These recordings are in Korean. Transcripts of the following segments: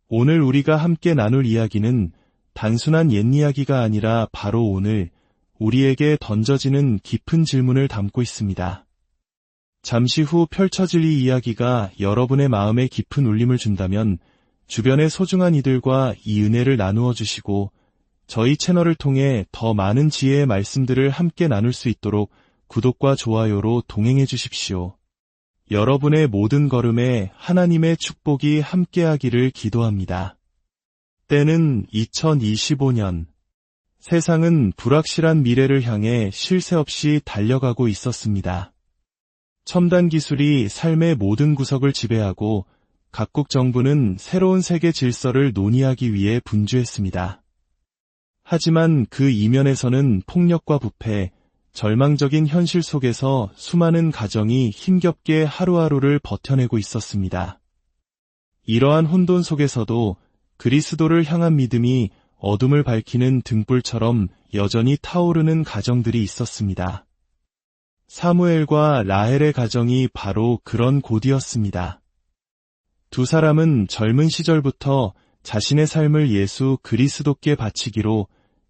오늘 우리가 함께 나눌 이야기는 단순한 옛 이야기가 아니라 바로 오늘 우리에게 던져지는 깊은 질문을 담고 있습니다. 잠시 후 펼쳐질 이 이야기가 여러분의 마음에 깊은 울림을 준다면 주변의 소중한 이들과 이 은혜를 나누어 주시고 저희 채널을 통해 더 많은 지혜의 말씀들을 함께 나눌 수 있도록 구독과 좋아요로 동행해 주십시오. 여러분의 모든 걸음에 하나님의 축복이 함께하기를 기도합니다. 때는 2025년. 세상은 불확실한 미래를 향해 쉴 새 없이 달려가고 있었습니다. 첨단 기술이 삶의 모든 구석을 지배하고 각국 정부는 새로운 세계 질서를 논의하기 위해 분주했습니다. 하지만 그 이면에서는 폭력과 부패, 절망적인 현실 속에서 수많은 가정이 힘겹게 하루하루를 버텨내고 있었습니다. 이러한 혼돈 속에서도 그리스도를 향한 믿음이 어둠을 밝히는 등불처럼 여전히 타오르는 가정들이 있었습니다. 사무엘과 라헬의 가정이 바로 그런 곳이었습니다. 두 사람은 젊은 시절부터 자신의 삶을 예수 그리스도께 바치기로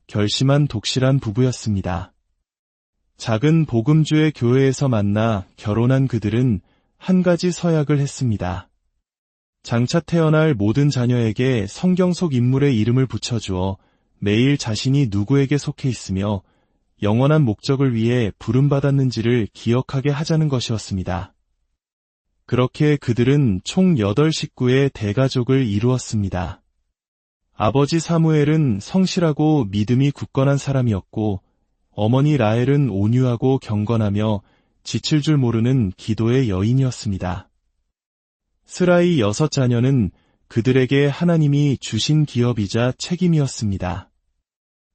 결심한 독실한 부부였습니다. 작은 복음주의 교회에서 만나 결혼한 그들은 한 가지 서약을 했습니다. 장차 태어날 모든 자녀에게 성경 속 인물의 이름을 붙여주어 매일 자신이 누구에게 속해 있으며 영원한 목적을 위해 부름받았는지를 기억하게 하자는 것이었습니다. 그렇게 그들은 총 8식구의 대가족을 이루었습니다. 아버지 사무엘은 성실하고 믿음이 굳건한 사람이었고 어머니 라헬은 온유하고 경건하며 지칠 줄 모르는 기도의 여인이었습니다. 스라이 6자녀는 그들에게 하나님이 주신 기업이자 책임이었습니다.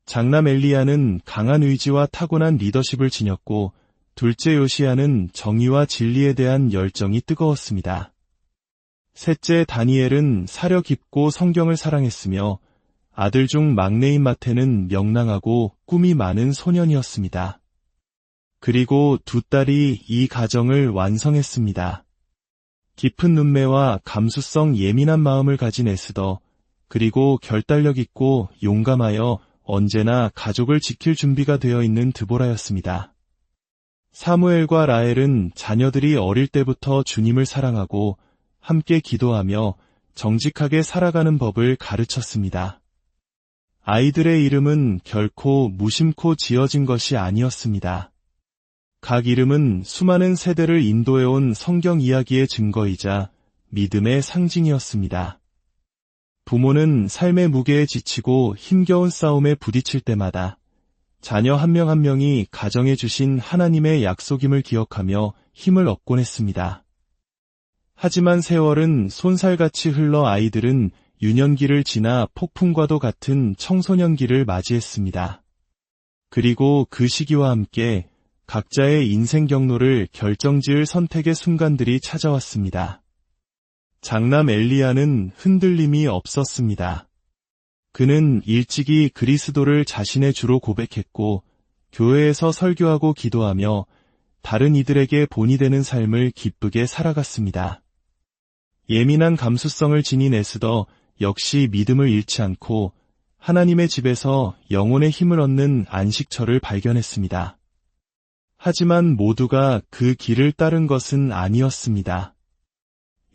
장남 엘리야는 강한 의지와 타고난 리더십을 지녔고 둘째 요시야는 정의와 진리에 대한 열정이 뜨거웠습니다. 셋째 다니엘은 사려 깊고 성경을 사랑했으며 아들 중 막내인 마태는 명랑하고 꿈이 많은 소년이었습니다. 그리고 두 딸이 이 가정을 완성했습니다. 깊은 눈매와 감수성 예민한 마음을 가진 에스더, 그리고 결단력 있고 용감하여 언제나 가족을 지킬 준비가 되어 있는 드보라였습니다. 사무엘과 라헬은 자녀들이 어릴 때부터 주님을 사랑하고 함께 기도하며 정직하게 살아가는 법을 가르쳤습니다. 아이들의 이름은 결코 무심코 지어진 것이 아니었습니다. 각 이름은 수많은 세대를 인도해온 성경 이야기의 증거이자 믿음의 상징이었습니다. 부모는 삶의 무게에 지치고 힘겨운 싸움에 부딪힐 때마다 자녀 한 명 한 명이 가정에 주신 하나님의 약속임을 기억하며 힘을 얻곤 했습니다. 하지만 세월은 쏜살같이 흘러 아이들은 유년기를 지나 폭풍과도 같은 청소년기를 맞이했습니다. 그리고 그 시기와 함께 각자의 인생 경로를 결정지을 선택의 순간들이 찾아왔습니다. 장남 엘리야는 흔들림이 없었습니다. 그는 일찍이 그리스도를 자신의 주로 고백했고 교회에서 설교하고 기도하며 다른 이들에게 본이 되는 삶을 기쁘게 살아갔습니다. 예민한 감수성을 지닌 에스더 역시 믿음을 잃지 않고 하나님의 집에서 영혼의 힘을 얻는 안식처를 발견했습니다. 하지만 모두가 그 길을 따른 것은 아니었습니다.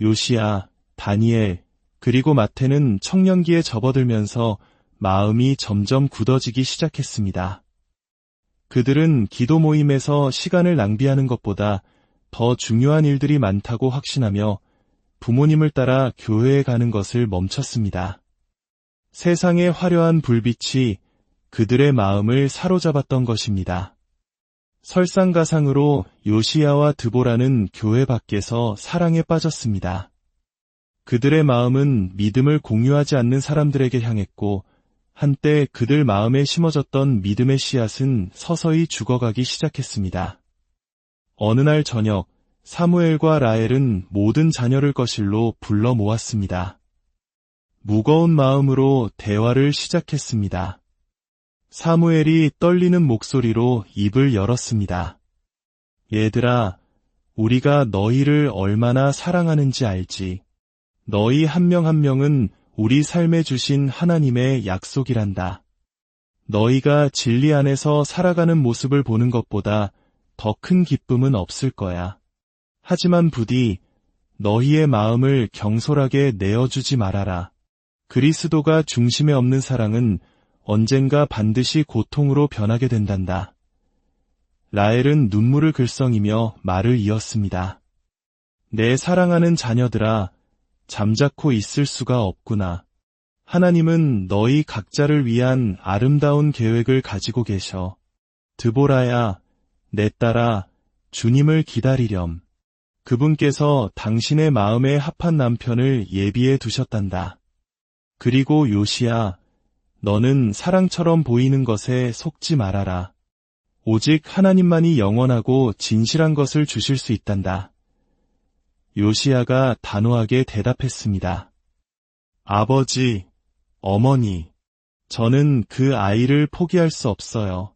요시야, 다니엘, 그리고 마태는 청년기에 접어들면서 마음이 점점 굳어지기 시작했습니다. 그들은 기도 모임에서 시간을 낭비하는 것보다 더 중요한 일들이 많다고 확신하며 부모님을 따라 교회에 가는 것을 멈췄습니다. 세상의 화려한 불빛이 그들의 마음을 사로잡았던 것입니다. 설상가상으로 요시야와 드보라는 교회 밖에서 사랑에 빠졌습니다. 그들의 마음은 믿음을 공유하지 않는 사람들에게 향했고 한때 그들 마음에 심어졌던 믿음의 씨앗은 서서히 죽어가기 시작했습니다. 어느 날 저녁 사무엘과 라헬은 모든 자녀를 거실로 불러 모았습니다. 무거운 마음으로 대화를 시작했습니다. 사무엘이 떨리는 목소리로 입을 열었습니다. 얘들아, 우리가 너희를 얼마나 사랑하는지 알지? 너희 한 명 한 명은 우리 삶에 주신 하나님의 약속이란다. 너희가 진리 안에서 살아가는 모습을 보는 것보다 더 큰 기쁨은 없을 거야. 하지만 부디 너희의 마음을 경솔하게 내어주지 말아라. 그리스도가 중심에 없는 사랑은 언젠가 반드시 고통으로 변하게 된단다. 라헬은 눈물을 글썽이며 말을 이었습니다. 내 사랑하는 자녀들아, 잠자코 있을 수가 없구나. 하나님은 너희 각자를 위한 아름다운 계획을 가지고 계셔. 드보라야, 내 딸아, 주님을 기다리렴. 그분께서 당신의 마음에 합한 남편을 예비해 두셨단다. 그리고 요시야, 너는 사랑처럼 보이는 것에 속지 말아라. 오직 하나님만이 영원하고 진실한 것을 주실 수 있단다. 요시야가 단호하게 대답했습니다. 아버지, 어머니, 저는 그 아이를 포기할 수 없어요.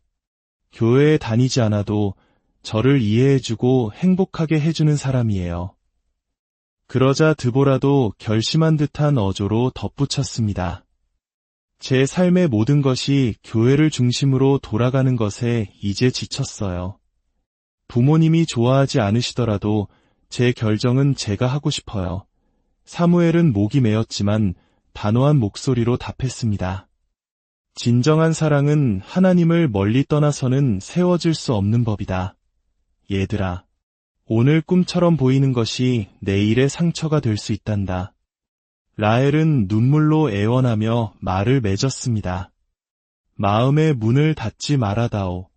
교회에 다니지 않아도 저를 이해해주고 행복하게 해주는 사람이에요. 그러자 드보라도 결심한 듯한 어조로 덧붙였습니다. 제 삶의 모든 것이 교회를 중심으로 돌아가는 것에 이제 지쳤어요. 부모님이 좋아하지 않으시더라도 제 결정은 제가 하고 싶어요. 사무엘은 목이 메었지만 단호한 목소리로 답했습니다. 진정한 사랑은 하나님을 멀리 떠나서는 세워질 수 없는 법이다. 얘들아, 오늘 꿈처럼 보이는 것이 내일의 상처가 될 수 있단다. 라헬은 눈물로 애원하며 말을 맺었습니다. 마음의 문을 닫지 말아다오.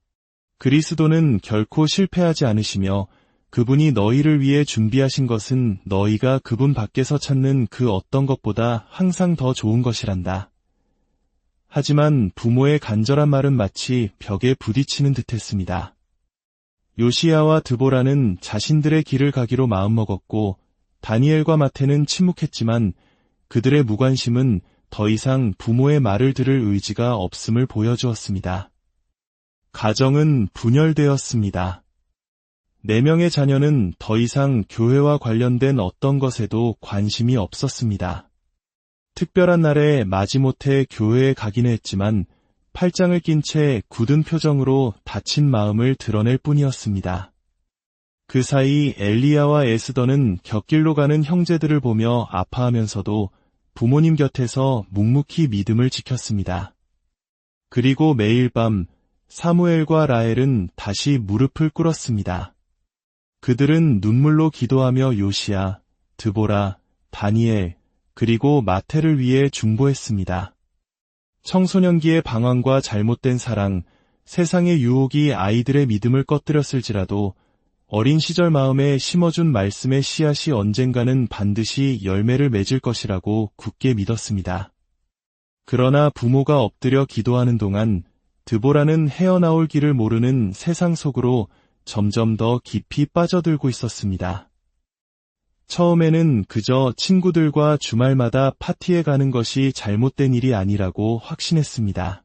그리스도는 결코 실패하지 않으시며 그분이 너희를 위해 준비하신 것은 너희가 그분 밖에서 찾는 그 어떤 것보다 항상 더 좋은 것이란다. 하지만 부모의 간절한 말은 마치 벽에 부딪히는 듯했습니다. 요시야와 드보라는 자신들의 길을 가기로 마음먹었고 다니엘과 마태는 침묵했지만 그들의 무관심은 더 이상 부모의 말을 들을 의지가 없음을 보여주었습니다. 가정은 분열되었습니다. 4명의 자녀는 더 이상 교회와 관련된 어떤 것에도 관심이 없었습니다. 특별한 날에 마지못해 교회에 가기는 했지만 팔짱을 낀 채 굳은 표정으로 다친 마음을 드러낼 뿐이었습니다. 그 사이 엘리야와 에스더는 곁길로 가는 형제들을 보며 아파하면서도 부모님 곁에서 묵묵히 믿음을 지켰습니다. 그리고 매일 밤 사무엘과 라헬은 다시 무릎을 꿇었습니다. 그들은 눈물로 기도하며 요시야, 드보라, 다니엘, 그리고 마태를 위해 중보했습니다. 청소년기의 방황과 잘못된 사랑, 세상의 유혹이 아이들의 믿음을 꺼뜨렸을지라도 어린 시절 마음에 심어준 말씀의 씨앗이 언젠가는 반드시 열매를 맺을 것이라고 굳게 믿었습니다. 그러나 부모가 엎드려 기도하는 동안 드보라는 헤어나올 길을 모르는 세상 속으로 점점 더 깊이 빠져들고 있었습니다. 처음에는 그저 친구들과 주말마다 파티에 가는 것이 잘못된 일이 아니라고 확신했습니다.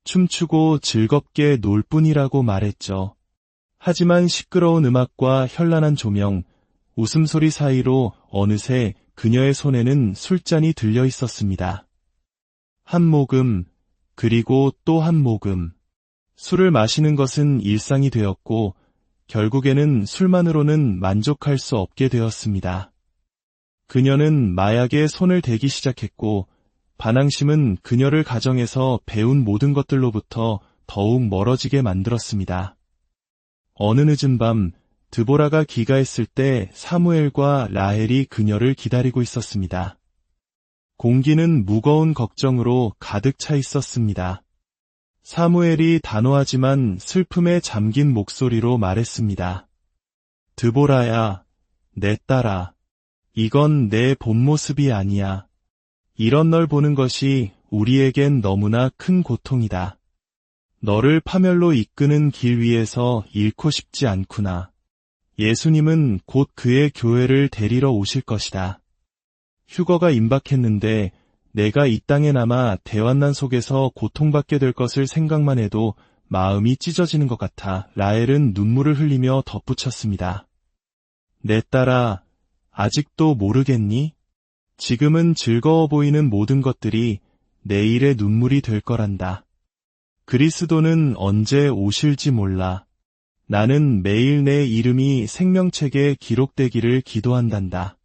춤추고 즐겁게 놀 뿐이라고 말했죠. 하지만 시끄러운 음악과 현란한 조명, 웃음소리 사이로 어느새 그녀의 손에는 술잔이 들려 있었습니다. 한 모금, 그리고 또 한 모금. 술을 마시는 것은 일상이 되었고 결국에는 술만으로는 만족할 수 없게 되었습니다. 그녀는 마약에 손을 대기 시작했고 반항심은 그녀를 가정에서 배운 모든 것들로부터 더욱 멀어지게 만들었습니다. 어느 늦은 밤 드보라가 귀가했을 때 사무엘과 라헬이 그녀를 기다리고 있었습니다. 공기는 무거운 걱정으로 가득 차 있었습니다. 사무엘이 단호하지만 슬픔에 잠긴 목소리로 말했습니다. 드보라야, 내 딸아, 이건 내 본 모습이 아니야. 이런 널 보는 것이 우리에겐 너무나 큰 고통이다. 너를 파멸로 이끄는 길 위에서 잃고 싶지 않구나. 예수님은 곧 그의 교회를 데리러 오실 것이다. 휴거가 임박했는데 내가 이 땅에 남아 대환난 속에서 고통받게 될 것을 생각만 해도 마음이 찢어지는 것 같아 라헬은 눈물을 흘리며 덧붙였습니다. 내 딸아, 아직도 모르겠니? 지금은 즐거워 보이는 모든 것들이 내일의 눈물이 될 거란다. 그리스도는 언제 오실지 몰라. 나는 매일 내 이름이 생명책에 기록되기를 기도한단다.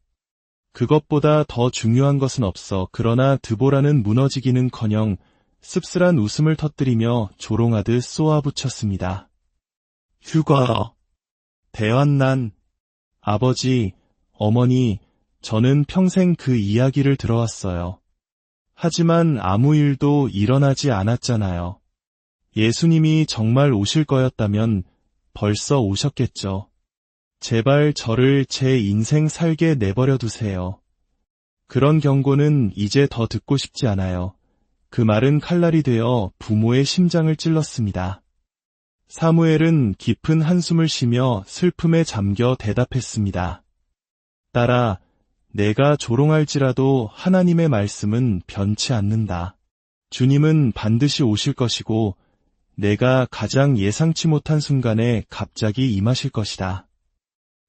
그것보다 더 중요한 것은 없어. 그러나 드보라는 무너지기는커녕 씁쓸한 웃음을 터뜨리며 조롱하듯 쏘아붙였습니다. 휴거. 대환난. 아버지, 어머니, 저는 평생 그 이야기를 들어왔어요. 하지만 아무 일도 일어나지 않았잖아요. 예수님이 정말 오실 거였다면 벌써 오셨겠죠. 제발 저를 제 인생 살게 내버려 두세요. 그런 경고는 이제 더 듣고 싶지 않아요. 그 말은 칼날이 되어 부모의 심장을 찔렀습니다. 사무엘은 깊은 한숨을 쉬며 슬픔에 잠겨 대답했습니다. 딸아, 내가 조롱할지라도 하나님의 말씀은 변치 않는다. 주님은 반드시 오실 것이고 내가 가장 예상치 못한 순간에 갑자기 임하실 것이다.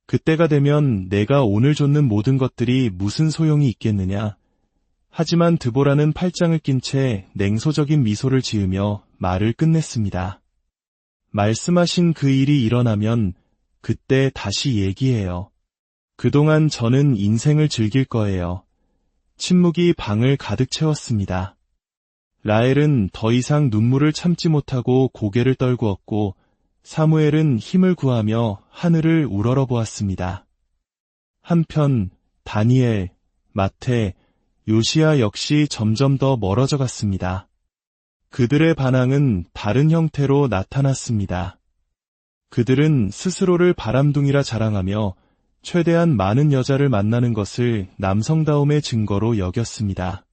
그때가 되면 내가 오늘 좇는 모든 것들이 무슨 소용이 있겠느냐. 하지만 드보라는 팔짱을 낀 채 냉소적인 미소를 지으며 말을 끝냈습니다. 말씀하신 그 일이 일어나면 그때 다시 얘기해요. 그동안 저는 인생을 즐길 거예요. 침묵이 방을 가득 채웠습니다. 라헬은 더 이상 눈물을 참지 못하고 고개를 떨구었고 사무엘은 힘을 구하며 하늘을 우러러 보았습니다. 한편 다니엘, 마태, 요시야 역시 점점 더 멀어져 갔습니다. 그들의 반항은 다른 형태로 나타났습니다. 그들은 스스로를 바람둥이라 자랑하며 최대한 많은 여자를 만나는 것을 남성다움의 증거로 여겼습니다.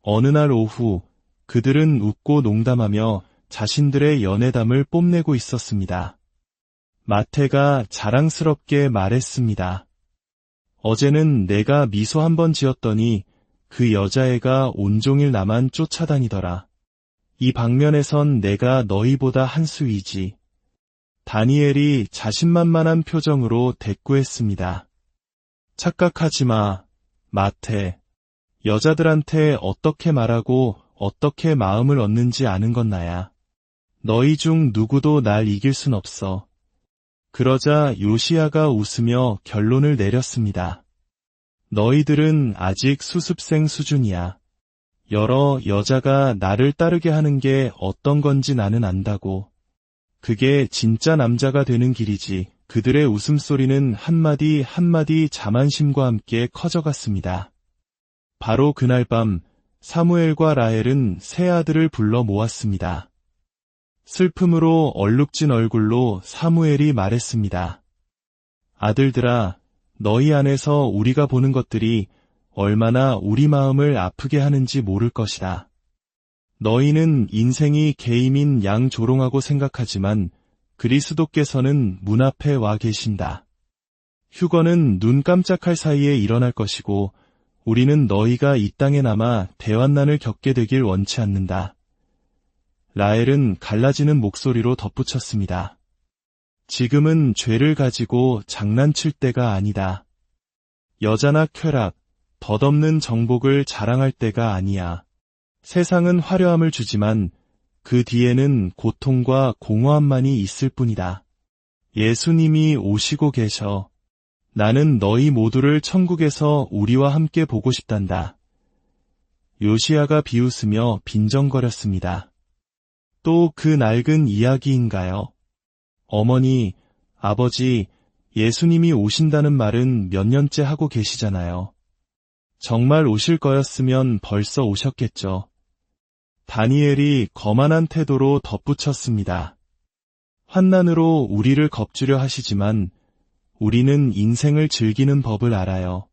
어느 날 오후 그들은 웃고 농담하며 자신들의 연애담을 뽐내고 있었습니다. 마태가 자랑스럽게 말했습니다. 어제는 내가 미소 한 번 지었더니 그 여자애가 온종일 나만 쫓아다니더라. 이 방면에선 내가 너희보다 한 수이지. 다니엘이 자신만만한 표정으로 대꾸했습니다. 착각하지 마, 마태. 여자들한테 어떻게 말하고 어떻게 마음을 얻는지 아는 건 나야. 너희 중 누구도 날 이길 순 없어. 그러자 요시야가 웃으며 결론을 내렸습니다. 너희들은 아직 수습생 수준이야. 여러 여자가 나를 따르게 하는 게 어떤 건지 나는 안다고. 그게 진짜 남자가 되는 길이지. 그들의 웃음소리는 한마디 한마디 자만심과 함께 커져갔습니다. 바로 그날 밤 사무엘과 라헬은 세 아들을 불러 모았습니다. 슬픔으로 얼룩진 얼굴로 사무엘이 말했습니다. 아들들아, 너희 안에서 우리가 보는 것들이 얼마나 우리 마음을 아프게 하는지 모를 것이다. 너희는 인생이 개임인 양 조롱하고 생각하지만 그리스도께서는 문 앞에 와 계신다. 휴거는 눈 깜짝할 사이에 일어날 것이고 우리는 너희가 이 땅에 남아 대환난을 겪게 되길 원치 않는다. 라헬은 갈라지는 목소리로 덧붙였습니다. 지금은 죄를 가지고 장난칠 때가 아니다. 여자나 쾌락, 덧없는 정복을 자랑할 때가 아니야. 세상은 화려함을 주지만 그 뒤에는 고통과 공허함만이 있을 뿐이다. 예수님이 오시고 계셔. 나는 너희 모두를 천국에서 우리와 함께 보고 싶단다. 요시야가 비웃으며 빈정거렸습니다. 또 그 낡은 이야기인가요? 어머니, 아버지, 예수님이 오신다는 말은 몇 년째 하고 계시잖아요. 정말 오실 거였으면 벌써 오셨겠죠. 다니엘이 거만한 태도로 덧붙였습니다. 환난으로 우리를 겁주려 하시지만 우리는 인생을 즐기는 법을 알아요.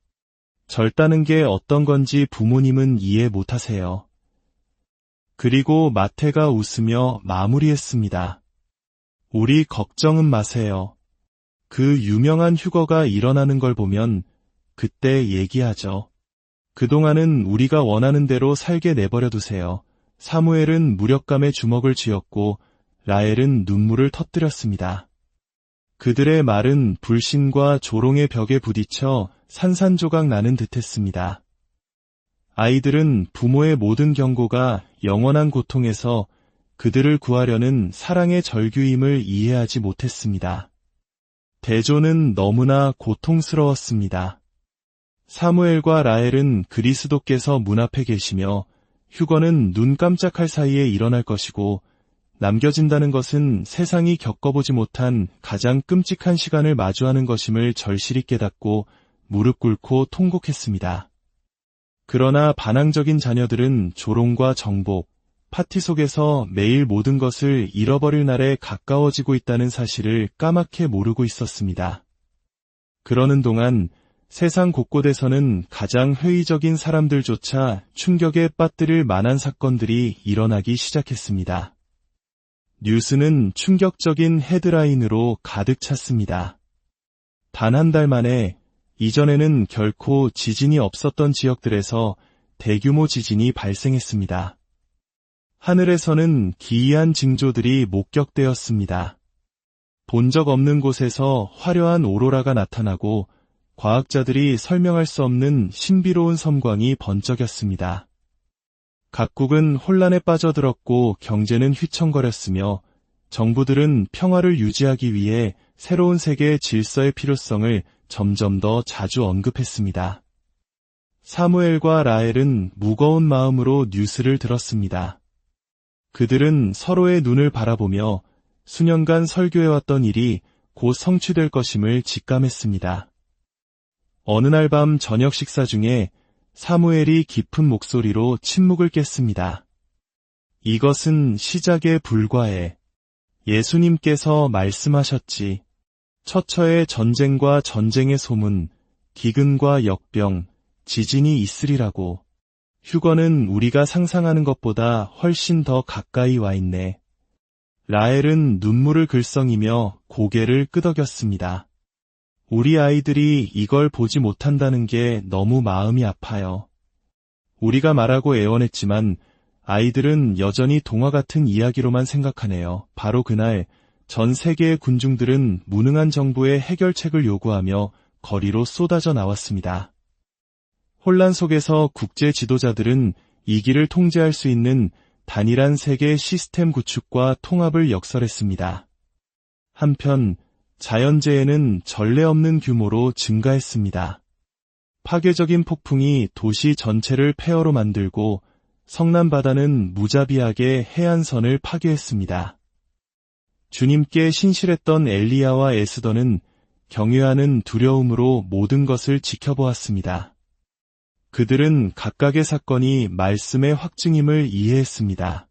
절다는 게 어떤 건지 부모님은 이해 못하세요. 그리고 마태가 웃으며 마무리했습니다. 우리 걱정은 마세요. 그 유명한 휴거가 일어나는 걸 보면 그때 얘기하죠. 그동안은 우리가 원하는 대로 살게 내버려 두세요. 사무엘은 무력감에 주먹을 쥐었고 라헬은 눈물을 터뜨렸습니다. 그들의 말은 불신과 조롱의 벽에 부딪혀 산산조각 나는 듯했습니다. 아이들은 부모의 모든 경고가 영원한 고통에서 그들을 구하려는 사랑의 절규임을 이해하지 못했습니다. 대조는 너무나 고통스러웠습니다. 사무엘과 라헬은 그리스도께서 문 앞에 계시며 휴거는 눈 깜짝할 사이에 일어날 것이고 남겨진다는 것은 세상이 겪어보지 못한 가장 끔찍한 시간을 마주하는 것임을 절실히 깨닫고 무릎 꿇고 통곡했습니다. 그러나 반항적인 자녀들은 조롱과 정복, 파티 속에서 매일 모든 것을 잃어버릴 날에 가까워지고 있다는 사실을 까맣게 모르고 있었습니다. 그러는 동안 세상 곳곳에서는 가장 회의적인 사람들조차 충격에 빠뜨릴 만한 사건들이 일어나기 시작했습니다. 뉴스는 충격적인 헤드라인으로 가득 찼습니다. 단 한 달 만에 이전에는 결코 지진이 없었던 지역들에서 대규모 지진이 발생했습니다. 하늘에서는 기이한 징조들이 목격되었습니다. 본 적 없는 곳에서 화려한 오로라가 나타나고 과학자들이 설명할 수 없는 신비로운 섬광이 번쩍였습니다. 각국은 혼란에 빠져들었고 경제는 휘청거렸으며 정부들은 평화를 유지하기 위해 새로운 세계의 질서의 필요성을 점점 더 자주 언급했습니다. 사무엘과 라헬은 무거운 마음으로 뉴스를 들었습니다. 그들은 서로의 눈을 바라보며 수년간 설교해왔던 일이 곧 성취될 것임을 직감했습니다. 어느 날 밤 저녁 식사 중에 사무엘이 깊은 목소리로 침묵을 깼습니다. 이것은 시작에 불과해. 예수님께서 말씀하셨지. 처처의 전쟁과 전쟁의 소문, 기근과 역병, 지진이 있으리라고. 휴거는 우리가 상상하는 것보다 훨씬 더 가까이 와 있네. 라헬은 눈물을 글썽이며 고개를 끄덕였습니다. 우리 아이들이 이걸 보지 못한다는 게 너무 마음이 아파요. 우리가 말하고 애원했지만 아이들은 여전히 동화 같은 이야기로만 생각하네요. 바로 그날 전 세계의 군중들은 무능한 정부의 해결책을 요구하며 거리로 쏟아져 나왔습니다. 혼란 속에서 국제 지도자들은 이 길을 통제할 수 있는 단일한 세계 시스템 구축과 통합을 역설했습니다. 한편 자연재해는 전례 없는 규모로 증가했습니다. 파괴적인 폭풍이 도시 전체를 폐허로 만들고 성난 바다는 무자비하게 해안선을 파괴했습니다. 주님께 신실했던 엘리야와 에스더는 경외하는 두려움으로 모든 것을 지켜보았습니다. 그들은 각각의 사건이 말씀의 확증임을 이해했습니다.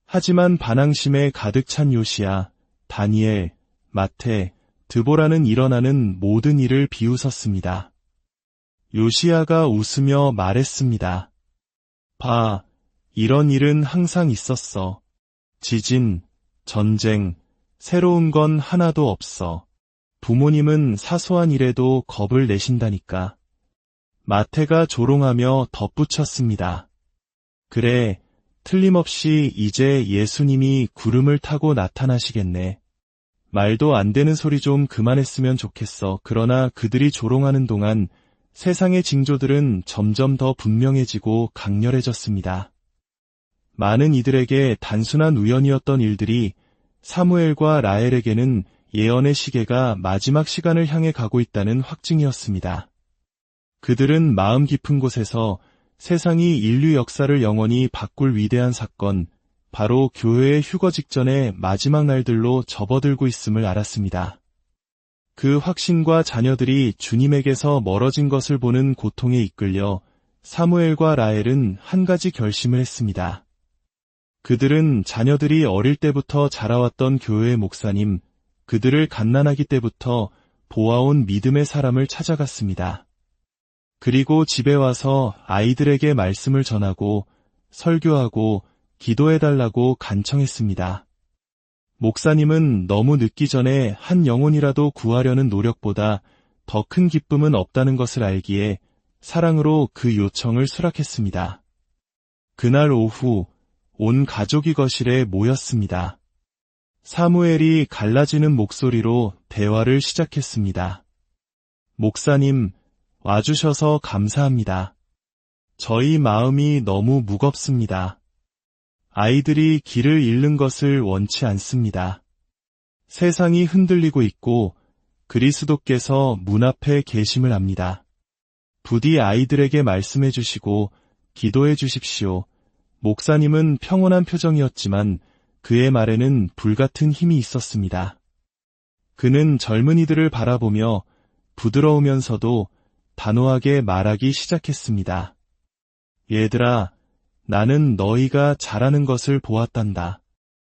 하지만 반항심에 가득 찬 요시야, 다니엘, 마태, 드보라는 일어나는 모든 일을 비웃었습니다. 요시야가 웃으며 말했습니다. 봐, 이런 일은 항상 있었어. 지진, 전쟁, 새로운 건 하나도 없어. 부모님은 사소한 일에도 겁을 내신다니까. 마태가 조롱하며 덧붙였습니다. 그래, 틀림없이 이제 예수님이 구름을 타고 나타나시겠네. 말도 안 되는 소리 좀 그만했으면 좋겠어. 그러나 그들이 조롱하는 동안 세상의 징조들은 점점 더 분명해지고 강렬해졌습니다. 많은 이들에게 단순한 우연이었던 일들이 사무엘과 라헬에게는 예언의 시계가 마지막 시간을 향해 가고 있다는 확증이었습니다. 그들은 마음 깊은 곳에서 세상이 인류 역사를 영원히 바꿀 위대한 사건, 바로 교회의 휴거 직전의 마지막 날들로 접어들고 있음을 알았습니다. 그 확신과 자녀들이 주님에게서 멀어진 것을 보는 고통에 이끌려 사무엘과 라헬은 한 가지 결심을 했습니다. 그들은 자녀들이 어릴 때부터 자라왔던 교회의 목사님, 그들을 갓난아기 때부터 보아온 믿음의 사람을 찾아갔습니다. 그리고 집에 와서 아이들에게 말씀을 전하고 설교하고 기도해달라고 간청했습니다. 목사님은 너무 늦기 전에 한 영혼이라도 구하려는 노력보다 더 큰 기쁨은 없다는 것을 알기에 사랑으로 그 요청을 수락했습니다. 그날 오후 온 가족이 거실에 모였습니다. 사무엘이 갈라지는 목소리로 대화를 시작했습니다. 목사님, 와주셔서 감사합니다. 저희 마음이 너무 무겁습니다. 아이들이 길을 잃는 것을 원치 않습니다. 세상이 흔들리고 있고 그리스도께서 문 앞에 계심을 압니다. 부디 아이들에게 말씀해 주시고 기도해 주십시오. 목사님은 평온한 표정이었지만 그의 말에는 불같은 힘이 있었습니다. 그는 젊은이들을 바라보며 부드러우면서도 단호하게 말하기 시작했습니다. 얘들아, 나는 너희가 잘하는 것을 보았단다.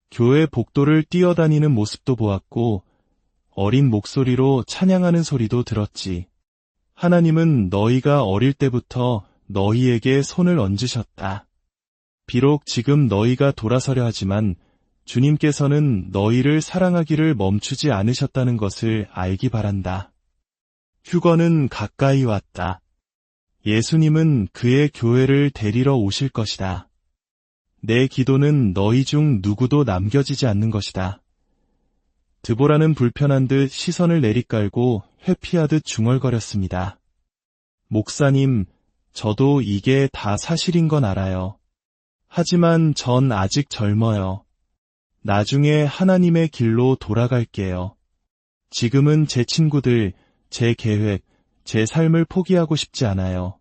교회 복도를 뛰어다니는 모습도 보았고 어린 목소리로 찬양하는 소리도 들었지. 하나님은 너희가 어릴 때부터 너희에게 손을 얹으셨다. 비록 지금 너희가 돌아서려 하지만 주님께서는 너희를 사랑하기를 멈추지 않으셨다는 것을 알기 바란다. 휴거는 가까이 왔다. 예수님은 그의 교회를 데리러 오실 것이다. 내 기도는 너희 중 누구도 남겨지지 않는 것이다. 드보라는 불편한 듯 시선을 내리깔고 회피하듯 중얼거렸습니다. 목사님, 저도 이게 다 사실인 건 알아요. 하지만 전 아직 젊어요. 나중에 하나님의 길로 돌아갈게요. 지금은 제 친구들, 제 계획, 제 삶을 포기하고 싶지 않아요.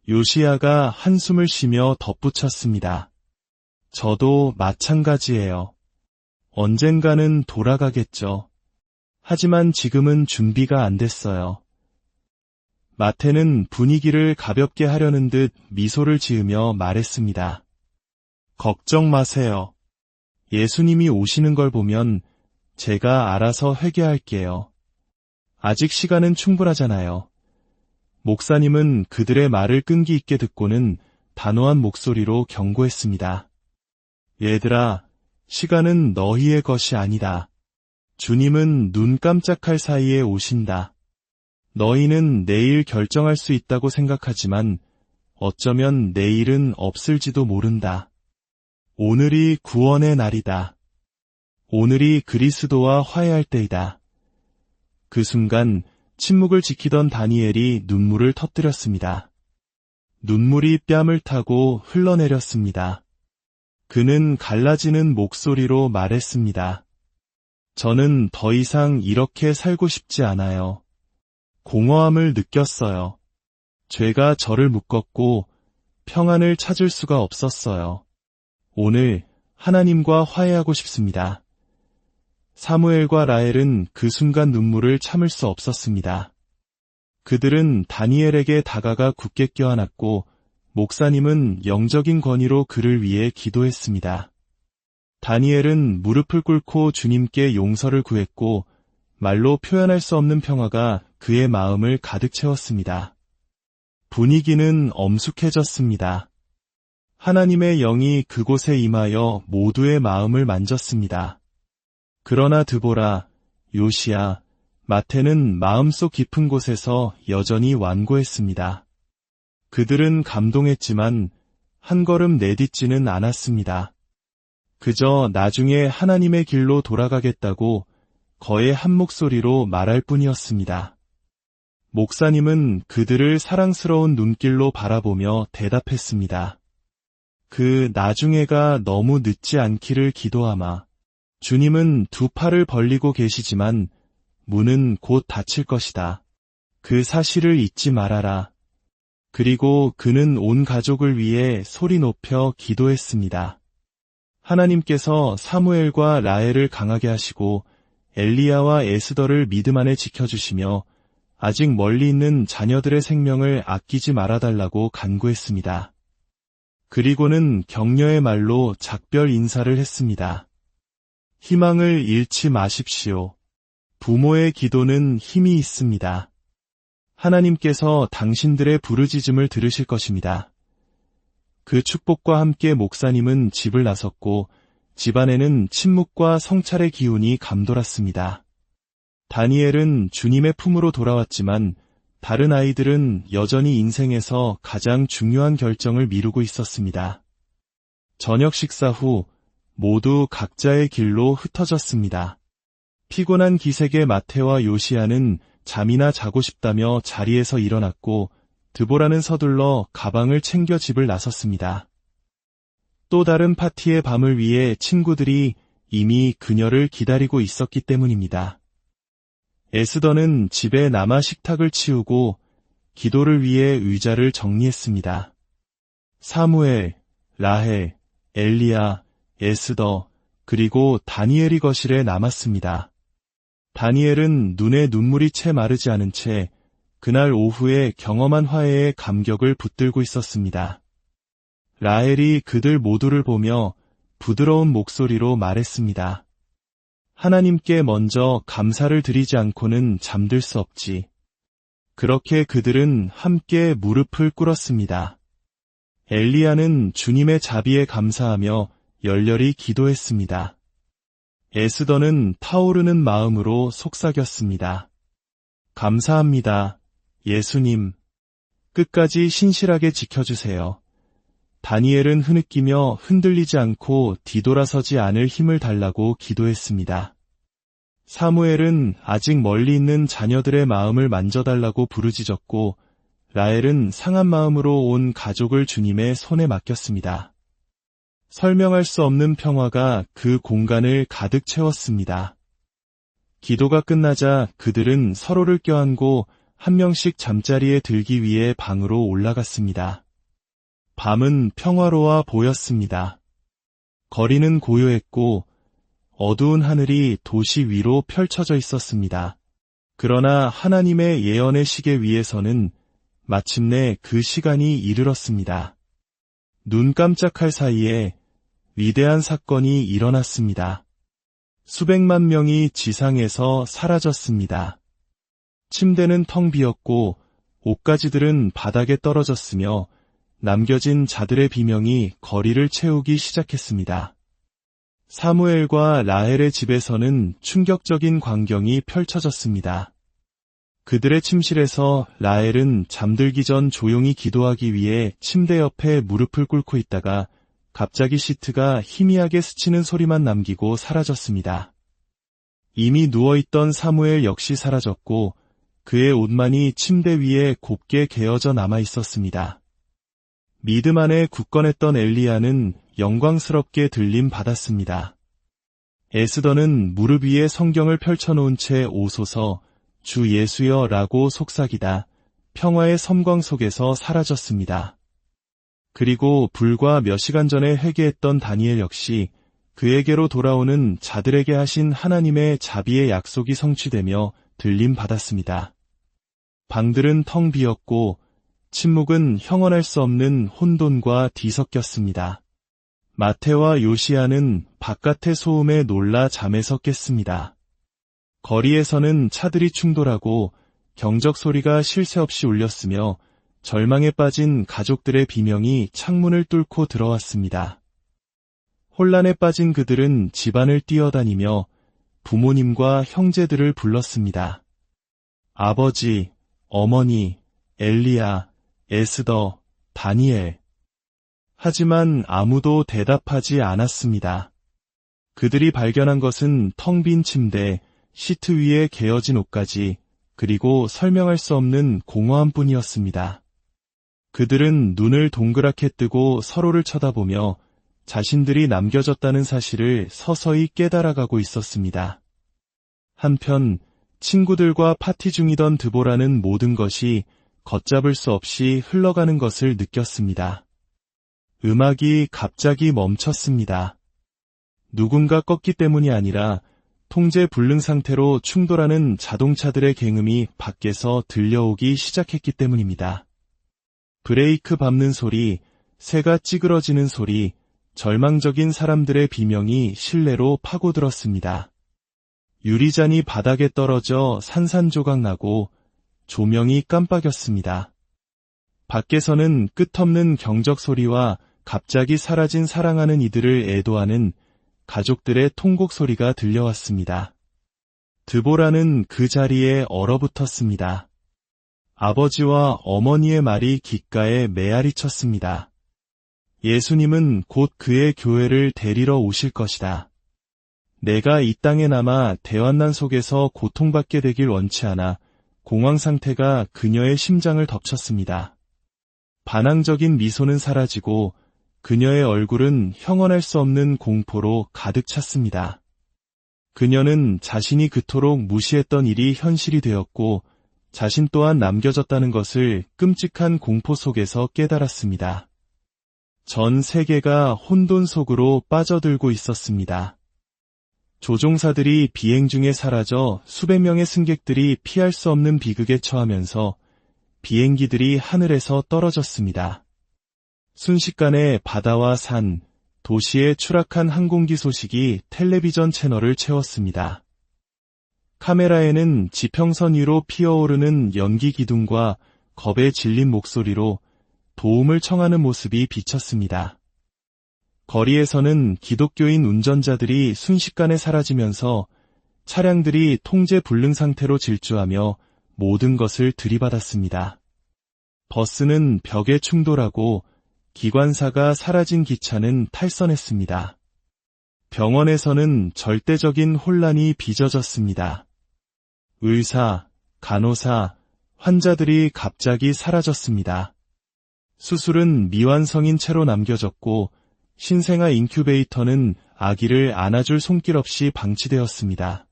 요시야가 한숨을 쉬며 덧붙였습니다. 저도 마찬가지예요. 언젠가는 돌아가겠죠. 하지만 지금은 준비가 안 됐어요. 마태는 분위기를 가볍게 하려는 듯 미소를 지으며 말했습니다. 걱정 마세요. 예수님이 오시는 걸 보면 제가 알아서 회개할게요. 아직 시간은 충분하잖아요. 목사님은 그들의 말을 끈기 있게 듣고는 단호한 목소리로 경고했습니다. 얘들아, 시간은 너희의 것이 아니다. 주님은 눈 깜짝할 사이에 오신다. 너희는 내일 결정할 수 있다고 생각하지만 어쩌면 내일은 없을지도 모른다. 오늘이 구원의 날이다. 오늘이 그리스도와 화해할 때이다. 그 순간 침묵을 지키던 다니엘이 눈물을 터뜨렸습니다. 눈물이 뺨을 타고 흘러내렸습니다. 그는 갈라지는 목소리로 말했습니다. 저는 더 이상 이렇게 살고 싶지 않아요. 공허함을 느꼈어요. 죄가 저를 묶었고 평안을 찾을 수가 없었어요. 오늘 하나님과 화해하고 싶습니다. 사무엘과 라헬은 그 순간 눈물을 참을 수 없었습니다. 그들은 다니엘에게 다가가 굳게 껴안았고 목사님은 영적인 권위로 그를 위해 기도했습니다. 다니엘은 무릎을 꿇고 주님께 용서를 구했고 말로 표현할 수 없는 평화가 그의 마음을 가득 채웠습니다. 분위기는 엄숙해졌습니다. 하나님의 영이 그곳에 임하여 모두의 마음을 만졌습니다. 그러나 드보라, 요시야, 마태는 마음속 깊은 곳에서 여전히 완고했습니다. 그들은 감동했지만 한 걸음 내딛지는 않았습니다. 그저 나중에 하나님의 길로 돌아가겠다고 거의 한 목소리로 말할 뿐이었습니다. 목사님은 그들을 사랑스러운 눈길로 바라보며 대답했습니다. 그 나중에가 너무 늦지 않기를 기도하마. 주님은 두 팔을 벌리고 계시지만 문은 곧 닫힐 것이다. 그 사실을 잊지 말아라. 그리고 그는 온 가족을 위해 소리 높여 기도했습니다. 하나님께서 사무엘과 라헬을 강하게 하시고 엘리야와 에스더를 믿음 안에 지켜주시며 아직 멀리 있는 자녀들의 생명을 아끼지 말아달라고 간구했습니다. 그리고는 격려의 말로 작별 인사를 했습니다. 희망을 잃지 마십시오. 부모의 기도는 힘이 있습니다. 하나님께서 당신들의 부르짖음을 들으실 것입니다. 그 축복과 함께 목사님은 집을 나섰고 집안에는 침묵과 성찰의 기운이 감돌았습니다. 다니엘은 주님의 품으로 돌아왔지만 다른 아이들은 여전히 인생에서 가장 중요한 결정을 미루고 있었습니다. 저녁 식사 후 모두 각자의 길로 흩어졌습니다. 피곤한 기색의 마태와 요시야는 잠이나 자고 싶다며 자리에서 일어났고 드보라는 서둘러 가방을 챙겨 집을 나섰습니다. 또 다른 파티의 밤을 위해 친구들이 이미 그녀를 기다리고 있었기 때문입니다. 에스더는 집에 남아 식탁을 치우고 기도를 위해 의자를 정리했습니다. 사무엘, 라헬, 엘리야, 에스더, 그리고 다니엘이 거실에 남았습니다. 다니엘은 눈에 눈물이 채 마르지 않은 채 그날 오후에 경험한 화해의 감격을 붙들고 있었습니다. 라헬이 그들 모두를 보며 부드러운 목소리로 말했습니다. 하나님께 먼저 감사를 드리지 않고는 잠들 수 없지. 그렇게 그들은 함께 무릎을 꿇었습니다. 엘리야는 주님의 자비에 감사하며 열렬히 기도했습니다. 에스더는 타오르는 마음으로 속삭였습니다. 감사합니다, 예수님. 끝까지 신실하게 지켜주세요. 다니엘은 흐느끼며 흔들리지 않고 뒤돌아서지 않을 힘을 달라고 기도했습니다. 사무엘은 아직 멀리 있는 자녀들의 마음을 만져달라고 부르짖었고, 라헬은 상한 마음으로 온 가족을 주님의 손에 맡겼습니다. 설명할 수 없는 평화가 그 공간을 가득 채웠습니다. 기도가 끝나자 그들은 서로를 껴안고 한 명씩 잠자리에 들기 위해 방으로 올라갔습니다. 밤은 평화로워 보였습니다. 거리는 고요했고 어두운 하늘이 도시 위로 펼쳐져 있었습니다. 그러나 하나님의 예언의 시계 위에서는 마침내 그 시간이 이르렀습니다. 눈 깜짝할 사이에 위대한 사건이 일어났습니다. 수백만 명이 지상에서 사라졌습니다. 침대는 텅 비었고 옷가지들은 바닥에 떨어졌으며 남겨진 자들의 비명이 거리를 채우기 시작했습니다. 사무엘과 라헬의 집에서는 충격적인 광경이 펼쳐졌습니다. 그들의 침실에서 라헬은 잠들기 전 조용히 기도하기 위해 침대 옆에 무릎을 꿇고 있다가 갑자기 시트가 희미하게 스치는 소리만 남기고 사라졌습니다. 이미 누워있던 사무엘 역시 사라졌고 그의 옷만이 침대 위에 곱게 개어져 남아 있었습니다. 믿음 안에 굳건했던 엘리야는 영광스럽게 들림 받았습니다. 에스더는 무릎 위에 성경을 펼쳐놓은 채 오소서 주 예수여 라고 속삭이다 평화의 섬광 속에서 사라졌습니다. 그리고 불과 몇 시간 전에 회개했던 다니엘 역시 그에게로 돌아오는 자들에게 하신 하나님의 자비의 약속이 성취되며 들림 받았습니다. 방들은 텅 비었고 침묵은 형언할 수 없는 혼돈과 뒤섞였습니다. 마태와 요시야는 바깥의 소음에 놀라 잠에서 깼습니다. 거리에서는 차들이 충돌하고 경적 소리가 쉴 새 없이 울렸으며 절망에 빠진 가족들의 비명이 창문을 뚫고 들어왔습니다. 혼란에 빠진 그들은 집안을 뛰어다니며 부모님과 형제들을 불렀습니다. 아버지, 어머니, 엘리야, 에스더, 다니엘. 하지만 아무도 대답하지 않았습니다. 그들이 발견한 것은 텅 빈 침대, 시트 위에 개어진 옷가지, 그리고 설명할 수 없는 공허함뿐이었습니다. 그들은 눈을 동그랗게 뜨고 서로를 쳐다보며 자신들이 남겨졌다는 사실을 서서히 깨달아가고 있었습니다. 한편 친구들과 파티 중이던 드보라는 모든 것이 걷잡을 수 없이 흘러가는 것을 느꼈습니다. 음악이 갑자기 멈췄습니다. 누군가 껐기 때문이 아니라 통제 불능 상태로 충돌하는 자동차들의 갱음이 밖에서 들려오기 시작했기 때문입니다. 브레이크 밟는 소리, 새가 찌그러지는 소리, 절망적인 사람들의 비명이 실내로 파고들었습니다. 유리잔이 바닥에 떨어져 산산조각 나고 조명이 깜빡였습니다. 밖에서는 끝없는 경적 소리와 갑자기 사라진 사랑하는 이들을 애도하는 가족들의 통곡 소리가 들려왔습니다. 드보라는 그 자리에 얼어붙었습니다. 아버지와 어머니의 말이 귓가에 메아리 쳤습니다. 예수님은 곧 그의 교회를 데리러 오실 것이다. 내가 이 땅에 남아 대환난 속에서 고통받게 되길 원치 않아 공황 상태가 그녀의 심장을 덮쳤습니다. 반항적인 미소는 사라지고 그녀의 얼굴은 형언할 수 없는 공포로 가득 찼습니다. 그녀는 자신이 그토록 무시했던 일이 현실이 되었고 자신 또한 남겨졌다는 것을 끔찍한 공포 속에서 깨달았습니다. 전 세계가 혼돈 속으로 빠져들고 있었습니다. 조종사들이 비행 중에 사라져 수백 명의 승객들이 피할 수 없는 비극에 처하면서 비행기들이 하늘에서 떨어졌습니다. 순식간에 바다와 산, 도시에 추락한 항공기 소식이 텔레비전 채널을 채웠습니다. 카메라에는 지평선 위로 피어오르는 연기 기둥과 겁에 질린 목소리로 도움을 청하는 모습이 비쳤습니다. 거리에서는 기독교인 운전자들이 순식간에 사라지면서 차량들이 통제 불능 상태로 질주하며 모든 것을 들이받았습니다. 버스는 벽에 충돌하고 기관사가 사라진 기차는 탈선했습니다. 병원에서는 절대적인 혼란이 빚어졌습니다. 의사, 간호사, 환자들이 갑자기 사라졌습니다. 수술은 미완성인 채로 남겨졌고 신생아 인큐베이터는 아기를 안아줄 손길 없이 방치되었습니다.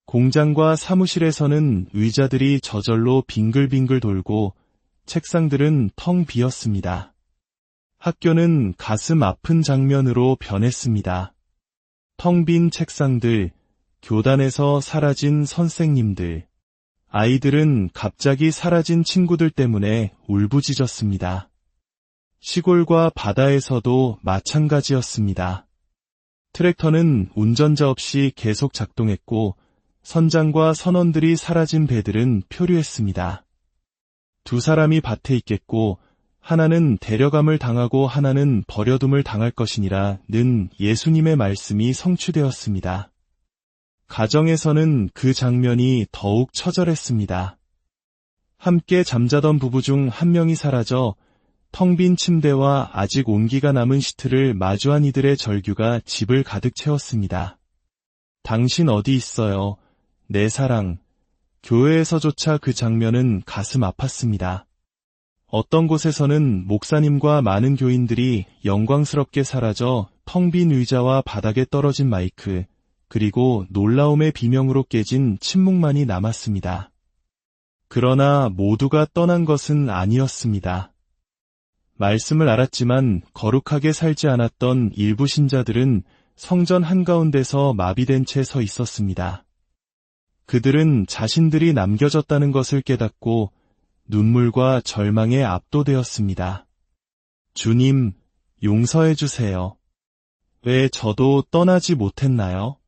공장과 사무실에서는 의자들이 저절로 빙글빙글 돌고 책상들은 텅 비었습니다. 학교는 가슴 아픈 장면으로 변했습니다. 텅 빈 책상들, 교단에서 사라진 선생님들, 아이들은 갑자기 사라진 친구들 때문에 울부짖었습니다. 시골과 바다에서도 마찬가지였습니다. 트랙터는 운전자 없이 계속 작동했고 선장과 선원들이 사라진 배들은 표류했습니다. 두 사람이 밭에 있겠고 하나는 데려감을 당하고 하나는 버려둠을 당할 것이니라 는 예수님의 말씀이 성취되었습니다. 가정에서는 그 장면이 더욱 처절했습니다. 함께 잠자던 부부 중 한 명이 사라져 텅 빈 침대와 아직 온기가 남은 시트를 마주한 이들의 절규가 집을 가득 채웠습니다. 당신 어디 있어요? 내 사랑. 교회에서조차 그 장면은 가슴 아팠습니다. 어떤 곳에서는 목사님과 많은 교인들이 영광스럽게 사라져 텅 빈 의자와 바닥에 떨어진 마이크, 그리고 놀라움의 비명으로 깨진 침묵만이 남았습니다. 그러나 모두가 떠난 것은 아니었습니다. 말씀을 알았지만 거룩하게 살지 않았던 일부 신자들은 성전 한가운데서 마비된 채 서 있었습니다. 그들은 자신들이 남겨졌다는 것을 깨닫고 눈물과 절망에 압도되었습니다. 주님, 용서해 주세요. 왜 저도 떠나지 못했나요?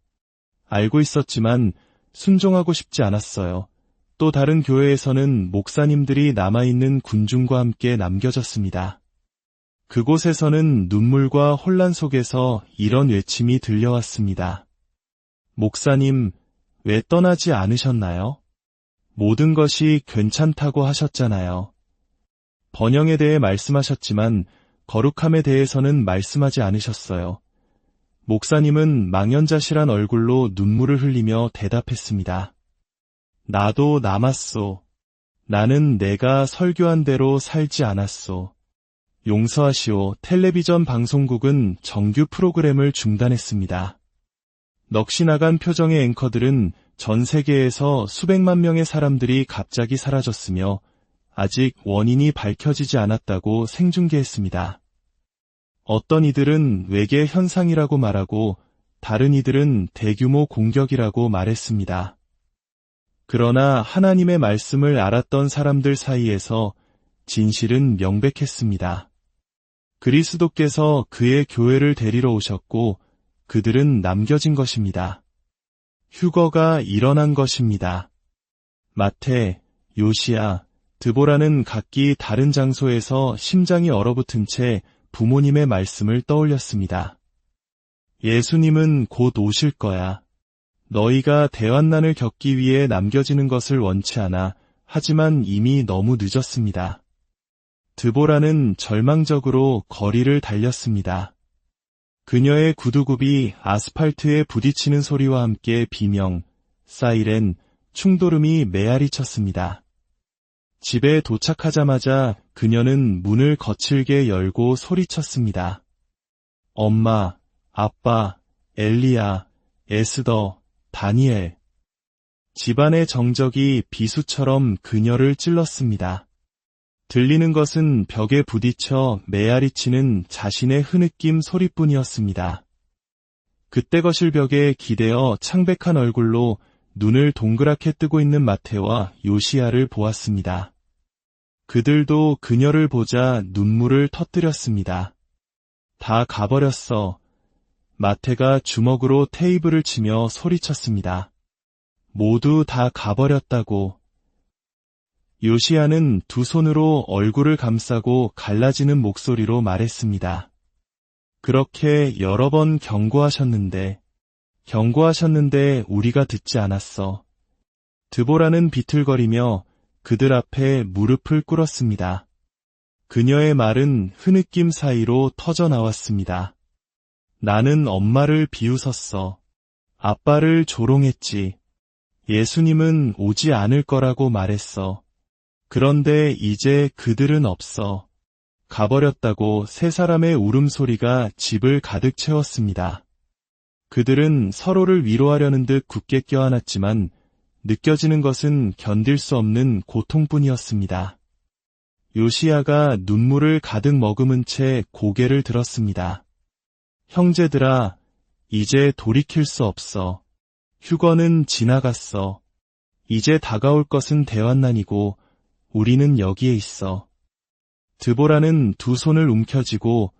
알고 있었지만 순종하고 싶지 않았어요. 또 다른 교회에서는 목사님들이 남아있는 군중과 함께 남겨졌습니다. 그곳에서는 눈물과 혼란 속에서 이런 외침이 들려왔습니다. 목사님, 왜 떠나지 않으셨나요? 모든 것이 괜찮다고 하셨잖아요. 번영에 대해 말씀하셨지만 거룩함에 대해서는 말씀하지 않으셨어요. 목사님은 망연자실한 얼굴로 눈물을 흘리며 대답했습니다. 나도 남았소. 나는 내가 설교한 대로 살지 않았소. 용서하시오. 텔레비전 방송국은 정규 프로그램을 중단했습니다. 넋이 나간 표정의 앵커들은 전 세계에서 수백만 명의 사람들이 갑자기 사라졌으며 아직 원인이 밝혀지지 않았다고 생중계했습니다. 어떤 이들은 외계 현상이라고 말하고 다른 이들은 대규모 공격이라고 말했습니다. 그러나 하나님의 말씀을 알았던 사람들 사이에서 진실은 명백했습니다. 그리스도께서 그의 교회를 데리러 오셨고 그들은 남겨진 것입니다. 휴거가 일어난 것입니다. 마태, 요시야, 드보라는 각기 다른 장소에서 심장이 얼어붙은 채 부모님의 말씀을 떠올렸습니다. 예수님은 곧 오실 거야. 너희가 대환난을 겪기 위해 남겨지는 것을 원치 않아. 하지만 이미 너무 늦었습니다. 드보라는 절망적으로 거리를 달렸습니다. 그녀의 구두굽이 아스팔트에 부딪히는 소리와 함께 비명, 사이렌, 충돌음이 메아리 쳤습니다. 집에 도착하자마자 그녀는 문을 거칠게 열고 소리쳤습니다. 엄마, 아빠, 엘리야, 에스더, 다니엘. 집안의 정적이 비수처럼 그녀를 찔렀습니다. 들리는 것은 벽에 부딪혀 메아리치는 자신의 흐느낌 소리뿐이었습니다. 그때 거실 벽에 기대어 창백한 얼굴로 눈을 동그랗게 뜨고 있는 마테와 요시야를 보았습니다. 그들도 그녀를 보자 눈물을 터뜨렸습니다. 다 가버렸어. 마테가 주먹으로 테이블을 치며 소리쳤습니다. 모두 다 가버렸다고. 요시야는 두 손으로 얼굴을 감싸고 갈라지는 목소리로 말했습니다. 그렇게 여러 번 경고하셨는데 우리가 듣지 않았어. 드보라는 비틀거리며 그들 앞에 무릎을 꿇었습니다. 그녀의 말은 흐느낌 사이로 터져 나왔습니다. 나는 엄마를 비웃었어. 아빠를 조롱했지. 예수님은 오지 않을 거라고 말했어. 그런데 이제 그들은 없어. 가버렸다고 세 사람의 울음소리가 집을 가득 채웠습니다. 그들은 서로를 위로하려는 듯 굳게 껴안았지만 느껴지는 것은 견딜 수 없는 고통뿐이었습니다. 요시야가 눈물을 가득 머금은 채 고개를 들었습니다. 형제들아, 이제 돌이킬 수 없어. 휴거는 지나갔어. 이제 다가올 것은 대환난이고 우리는 여기에 있어. 드보라는 두 손을 움켜쥐고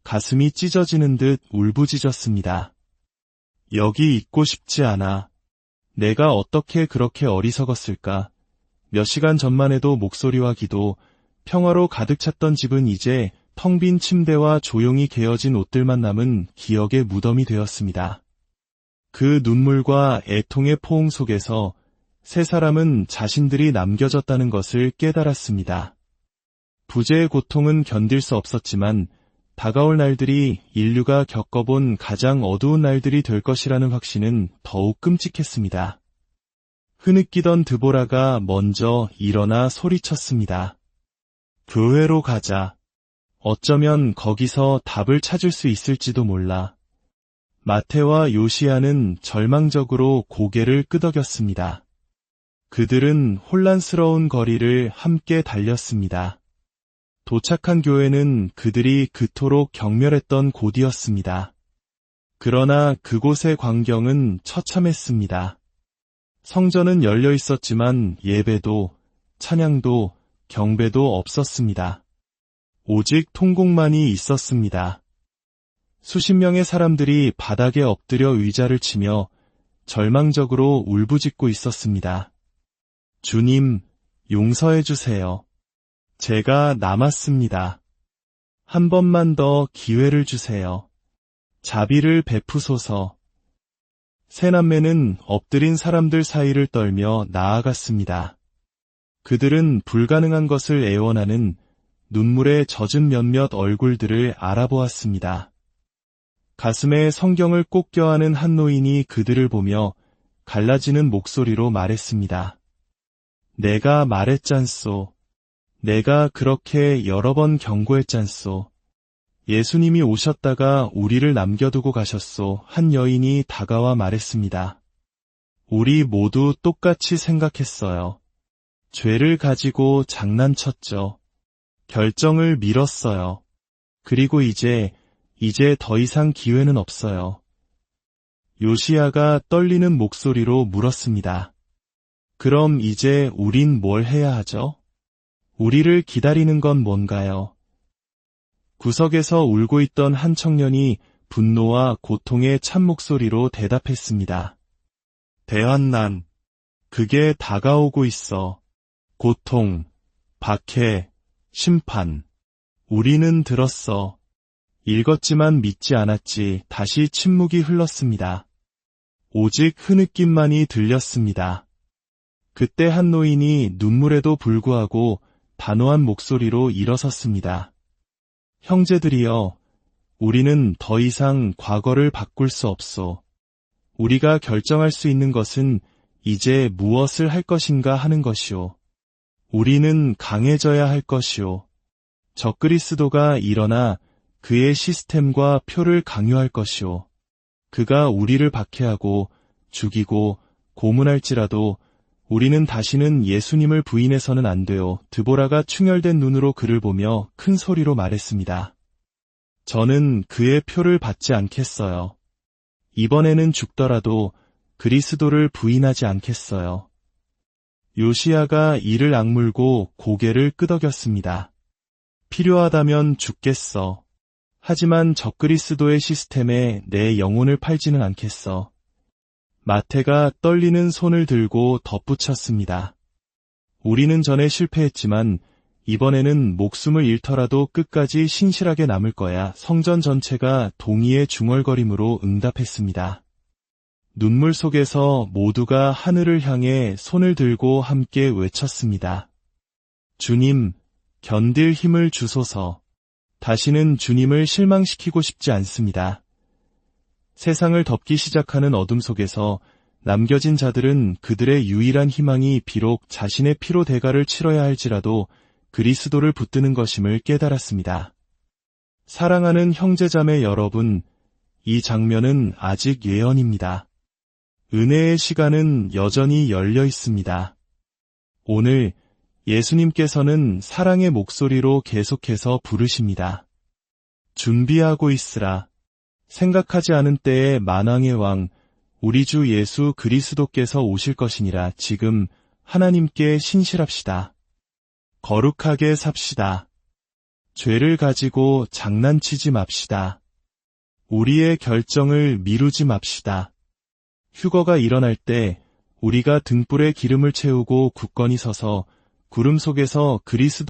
가슴이 찢어지는 듯 울부짖었습니다. 여기 있고 싶지 않아. 내가 어떻게 그렇게 어리석었을까. 몇 시간 전만 해도 목소리와 기도, 평화로 가득 찼던 집은 이제 텅 빈 침대와 조용히 개어진 옷들만 남은 기억의 무덤이 되었습니다. 그 눈물과 애통의 포옹 속에서 세 사람은 자신들이 남겨졌다는 것을 깨달았습니다. 부재의 고통은 견딜 수 없었지만 다가올 날들이 인류가 겪어본 가장 어두운 날들이 될 것이라는 확신은 더욱 끔찍했습니다. 흐느끼던 드보라가 먼저 일어나 소리쳤습니다. 교회로 가자. 어쩌면 거기서 답을 찾을 수 있을지도 몰라. 마테와 요시야는 절망적으로 고개를 끄덕였습니다. 그들은 혼란스러운 거리를 함께 달렸습니다. 도착한 교회는 그들이 그토록 경멸했던 곳이었습니다. 그러나 그곳의 광경은 처참했습니다. 성전은 열려 있었지만 예배도, 찬양도, 경배도 없었습니다. 오직 통곡만이 있었습니다. 수십 명의 사람들이 바닥에 엎드려 의자를 치며 절망적으로 울부짖고 있었습니다. 주님, 용서해 주세요. 제가 남았습니다. 한 번만 더 기회를 주세요. 자비를 베푸소서. 세 남매는 엎드린 사람들 사이를 떨며 나아갔습니다. 그들은 불가능한 것을 애원하는 눈물에 젖은 몇몇 얼굴들을 알아보았습니다. 가슴에 성경을 꼭 껴안은 한 노인이 그들을 보며 갈라지는 목소리로 말했습니다. 내가 말했잖소. 내가 그렇게 여러 번 경고했잖소. 예수님이 오셨다가 우리를 남겨두고 가셨소. 한 여인이 다가와 말했습니다. 우리 모두 똑같이 생각했어요. 죄를 가지고 장난쳤죠. 결정을 미뤘어요. 그리고 이제 더 이상 기회는 없어요. 요시야가 떨리는 목소리로 물었습니다. 그럼 이제 우린 뭘 해야 하죠? 우리를 기다리는 건 뭔가요? 구석에서 울고 있던 한 청년이 분노와 고통의 찬 목소리로 대답했습니다. 대환난, 그게 다가오고 있어. 고통, 박해, 심판. 우리는 들었어. 읽었지만 믿지 않았지. 다시 침묵이 흘렀습니다. 오직 흐느낌만이 들렸습니다. 그때 한 노인이 눈물에도 불구하고 단호한 목소리로 일어섰습니다. 형제들이여, 우리는 더 이상 과거를 바꿀 수 없소. 우리가 결정할 수 있는 것은 이제 무엇을 할 것인가 하는 것이오. 우리는 강해져야 할 것이요. 적그리스도가 일어나 그의 시스템과 표를 강요할 것이요. 그가 우리를 박해하고 죽이고 고문할지라도 우리는 다시는 예수님을 부인해서는 안 돼요. 드보라가 충혈된 눈으로 그를 보며 큰 소리로 말했습니다. 저는 그의 표를 받지 않겠어요. 이번에는 죽더라도 그리스도를 부인하지 않겠어요. 요시야가 이를 악물고 고개를 끄덕였습니다. 필요하다면 죽겠어. 하지만 적그리스도의 시스템에 내 영혼을 팔지는 않겠어. 마태가 떨리는 손을 들고 덧붙였습니다. 우리는 전에 실패했지만 이번에는 목숨을 잃더라도 끝까지 신실하게 남을 거야. 성전 전체가 동의의 중얼거림으로 응답했습니다. 눈물 속에서 모두가 하늘을 향해 손을 들고 함께 외쳤습니다. 주님, 견딜 힘을 주소서. 다시는 주님을 실망시키고 싶지 않습니다. 세상을 덮기 시작하는 어둠 속에서 남겨진 자들은 그들의 유일한 희망이 비록 자신의 피로 대가를 치러야 할지라도 그리스도를 붙드는 것임을 깨달았습니다. 사랑하는 형제자매 여러분, 이 장면은 아직 예언입니다. 은혜의 시간은 여전히 열려 있습니다. 오늘 예수님께서는 사랑의 목소리로 계속해서 부르십니다. 준비하고 있으라. 생각하지 않은 때에 만왕의 왕, 우리 주 예수 그리스도께서 오실 것이니라. 지금 하나님께 신실합시다. 거룩하게 삽시다. 죄를 가지고 장난치지 맙시다. 우리의 결정을 미루지 맙시다. 휴거가 일어날 때 우리가 등불에 기름을 채우고 굳건히 서서 구름 속에서 그리스도